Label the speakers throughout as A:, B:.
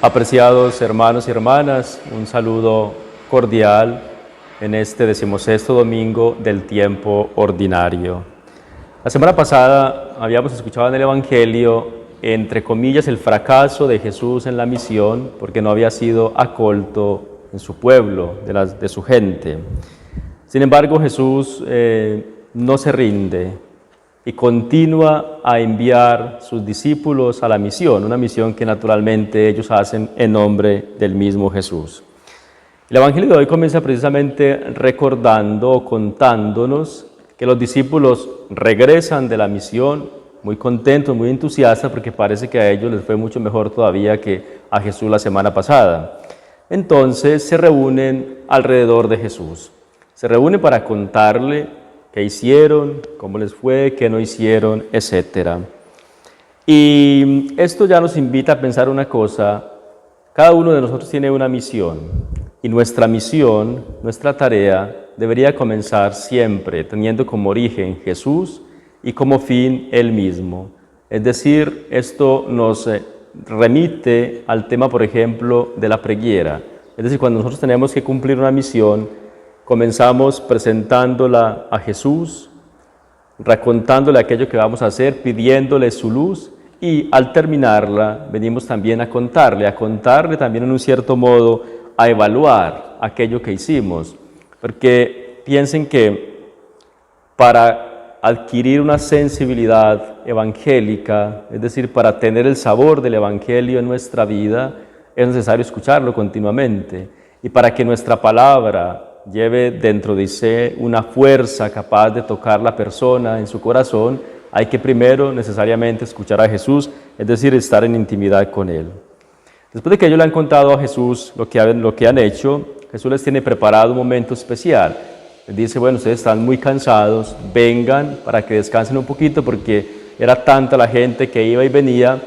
A: Apreciados hermanos y hermanas, un saludo cordial en este 16º domingo del tiempo ordinario. La semana pasada habíamos escuchado en el Evangelio, entre comillas, el fracaso de Jesús en la misión, porque no había sido acolto en su pueblo, de su gente. Sin embargo, Jesús no se rinde y continúa a enviar sus discípulos a la misión, una misión que naturalmente ellos hacen en nombre del mismo Jesús. El Evangelio de hoy comienza precisamente recordando o contándonos que los discípulos regresan de la misión muy contentos, muy entusiastas, porque parece que a ellos les fue mucho mejor todavía que a Jesús la semana pasada. Entonces se reúnen alrededor de Jesús. Se reúnen para contarle qué hicieron, cómo les fue, qué no hicieron, etc. Y esto ya nos invita a pensar una cosa: cada uno de nosotros tiene una misión, y nuestra misión, nuestra tarea, debería comenzar siempre teniendo como origen Jesús y como fin Él mismo. Es decir, esto nos remite al tema, por ejemplo, de la preguiera. Es decir, cuando nosotros tenemos que cumplir una misión, comenzamos presentándola a Jesús, racontándole aquello que vamos a hacer, pidiéndole su luz, y al terminarla venimos también a contarle también en un cierto modo, a evaluar aquello que hicimos. Porque piensen que para adquirir una sensibilidad evangélica, es decir, para tener el sabor del Evangelio en nuestra vida, es necesario escucharlo continuamente. Y para que nuestra palabra lleve dentro de sí una fuerza capaz de tocar la persona en su corazón, hay que primero necesariamente escuchar a Jesús, es decir, estar en intimidad con Él. Después de que ellos le han contado a Jesús lo que han hecho, Jesús les tiene preparado un momento especial. Les dice: bueno, ustedes están muy cansados, vengan para que descansen un poquito, porque era tanta la gente que iba y venía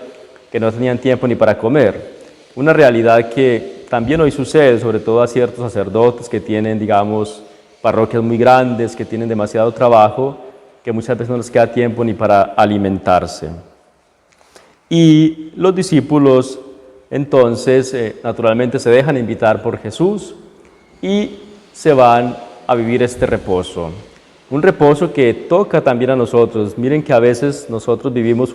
A: que no tenían tiempo ni para comer. Una realidad que también hoy sucede, sobre todo a ciertos sacerdotes que tienen, digamos, parroquias muy grandes, que tienen demasiado trabajo, que muchas veces no les queda tiempo ni para alimentarse. Y los discípulos, entonces, naturalmente se dejan invitar por Jesús y se van a vivir este reposo. Un reposo que toca también a nosotros. Miren que a veces nosotros vivimos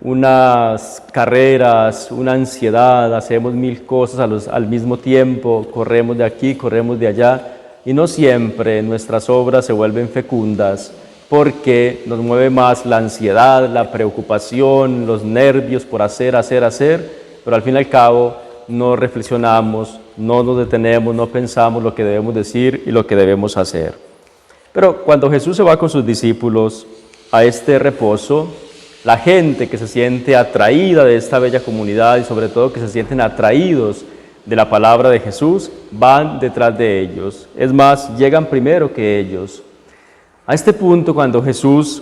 A: unas carreras, una ansiedad, hacemos mil cosas al mismo tiempo, corremos de aquí, corremos de allá, y no siempre nuestras obras se vuelven fecundas, porque nos mueve más la ansiedad, la preocupación, los nervios por hacer, pero al fin y al cabo no reflexionamos, no nos detenemos, no pensamos lo que debemos decir y lo que debemos hacer. Pero cuando Jesús se va con sus discípulos a este reposo, la gente que se siente atraída de esta bella comunidad y sobre todo que se sienten atraídos de la palabra de Jesús, van detrás de ellos. Es más, llegan primero que ellos. A este punto, cuando Jesús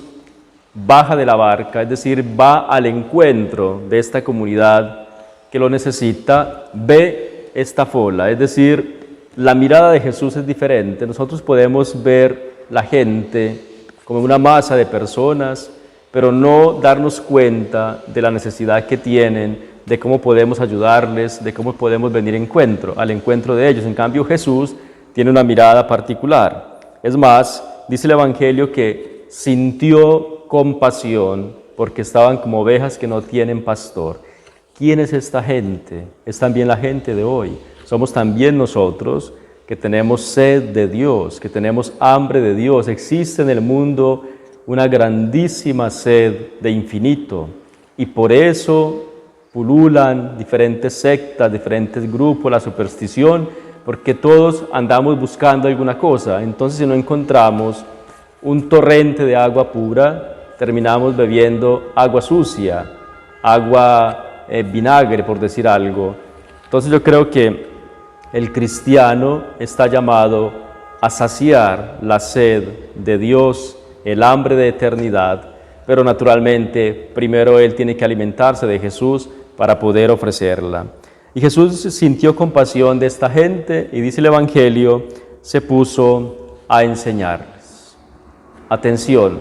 A: baja de la barca, es decir, va al encuentro de esta comunidad que lo necesita, ve esta folla, es decir, la mirada de Jesús es diferente. Nosotros podemos ver la gente como una masa de personas, pero no darnos cuenta de la necesidad que tienen, de cómo podemos ayudarles, de cómo podemos venir al encuentro de ellos. En cambio, Jesús tiene una mirada particular. Es más, dice el Evangelio que sintió compasión porque estaban como ovejas que no tienen pastor. ¿Quién es esta gente? Es también la gente de hoy. Somos también nosotros que tenemos sed de Dios, que tenemos hambre de Dios. Existe en el mundo una grandísima sed de infinito, y por eso pululan diferentes sectas, diferentes grupos, la superstición, porque todos andamos buscando alguna cosa. Entonces, si no encontramos un torrente de agua pura, terminamos bebiendo agua sucia, agua vinagre, por decir algo. Entonces yo creo que el cristiano está llamado a saciar la sed de Dios, el hambre de eternidad, pero naturalmente primero él tiene que alimentarse de Jesús para poder ofrecerla. Y Jesús sintió compasión de esta gente y, dice el Evangelio, se puso a enseñarles. Atención,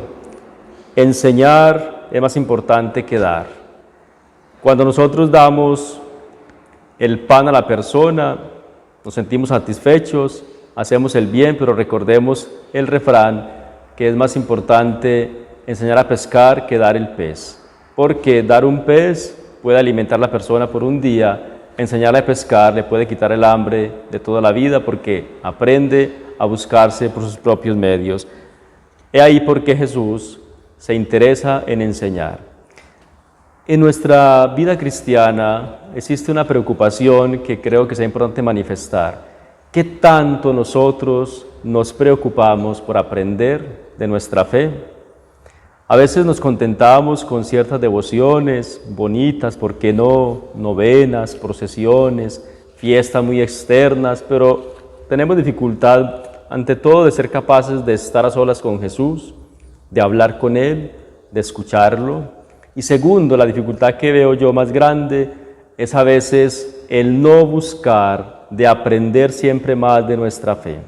A: enseñar es más importante que dar. Cuando nosotros damos el pan a la persona, nos sentimos satisfechos, hacemos el bien, pero recordemos el refrán que es más importante enseñar a pescar que dar el pez, porque dar un pez puede alimentar a la persona por un día, enseñarle a pescar le puede quitar el hambre de toda la vida porque aprende a buscarse por sus propios medios. He ahí por qué Jesús se interesa en enseñar. En nuestra vida cristiana existe una preocupación que creo que es importante manifestar. ¿Qué tanto nosotros nos preocupamos por aprender de nuestra fe? A veces nos contentamos con ciertas devociones bonitas, ¿por qué no? Novenas, procesiones, fiestas muy externas, pero tenemos dificultad ante todo de ser capaces de estar a solas con Jesús, de hablar con Él, de escucharlo. Y segundo, la dificultad que veo yo más grande es a veces el no buscar de aprender siempre más de nuestra fe.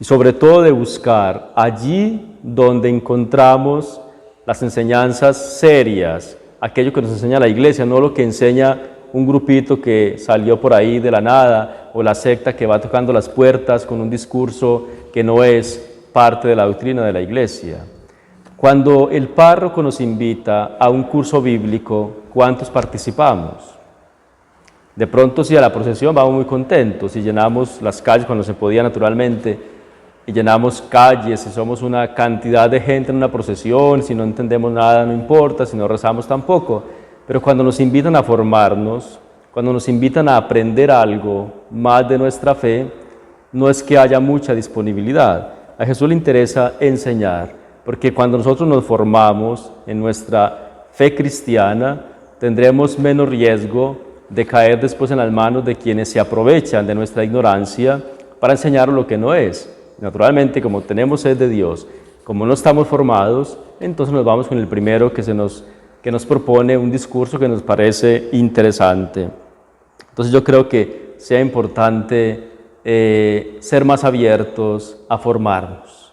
A: Y sobre todo de buscar allí donde encontramos las enseñanzas serias, aquello que nos enseña la iglesia, no lo que enseña un grupito que salió por ahí de la nada o la secta que va tocando las puertas con un discurso que no es parte de la doctrina de la iglesia. Cuando el párroco nos invita a un curso bíblico, ¿cuántos participamos? De pronto, si a la procesión vamos muy contentos y llenamos las calles cuando se podía naturalmente, y llenamos calles y somos una cantidad de gente en una procesión, si no entendemos nada no importa, si no rezamos tampoco, pero cuando nos invitan a formarnos, cuando nos invitan a aprender algo más de nuestra fe, no es que haya mucha disponibilidad. A Jesús le interesa enseñar, porque cuando nosotros nos formamos en nuestra fe cristiana, tendremos menos riesgo de caer después en las manos de quienes se aprovechan de nuestra ignorancia para enseñar lo que no es. Naturalmente, como tenemos sed de Dios, como no estamos formados, entonces nos vamos con el primero que nos propone un discurso que nos parece interesante. Entonces yo creo que sea importante ser más abiertos a formarnos,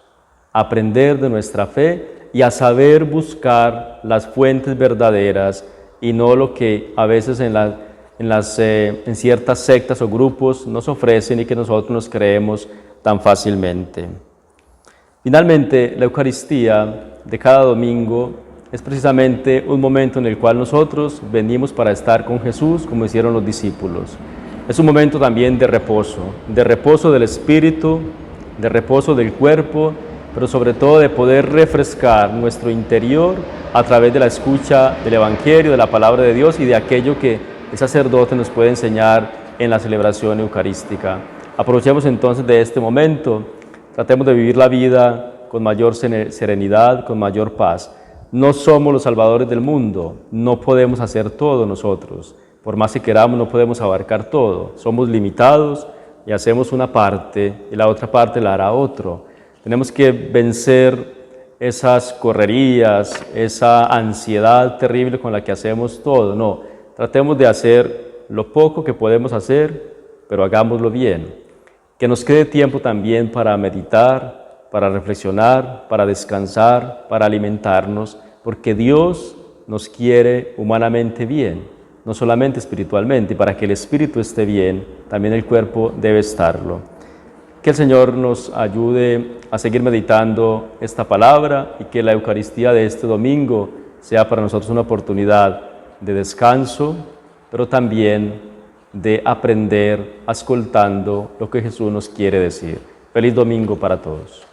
A: a aprender de nuestra fe y a saber buscar las fuentes verdaderas y no lo que a veces en ciertas sectas o grupos nos ofrecen y que nosotros nos creemos tan fácilmente. Finalmente, la Eucaristía de cada domingo es precisamente un momento en el cual nosotros venimos para estar con Jesús, como hicieron los discípulos. Es un momento también de reposo del espíritu, de reposo del cuerpo, pero sobre todo de poder refrescar nuestro interior a través de la escucha del Evangelio, de la palabra de Dios y de aquello que el sacerdote nos puede enseñar en la celebración eucarística. Aprovechemos entonces de este momento, tratemos de vivir la vida con mayor serenidad, con mayor paz. No somos los salvadores del mundo, no podemos hacer todo nosotros. Por más que queramos, no podemos abarcar todo. Somos limitados y hacemos una parte y la otra parte la hará otro. Tenemos que vencer esas correrías, esa ansiedad terrible con la que hacemos todo. No, tratemos de hacer lo poco que podemos hacer, pero hagámoslo bien. Que nos quede tiempo también para meditar, para reflexionar, para descansar, para alimentarnos, porque Dios nos quiere humanamente bien, no solamente espiritualmente, y para que el espíritu esté bien, también el cuerpo debe estarlo. Que el Señor nos ayude a seguir meditando esta palabra y que la Eucaristía de este domingo sea para nosotros una oportunidad de descanso, pero también de aprender ascoltando lo que Jesús nos quiere decir. Feliz domingo para todos.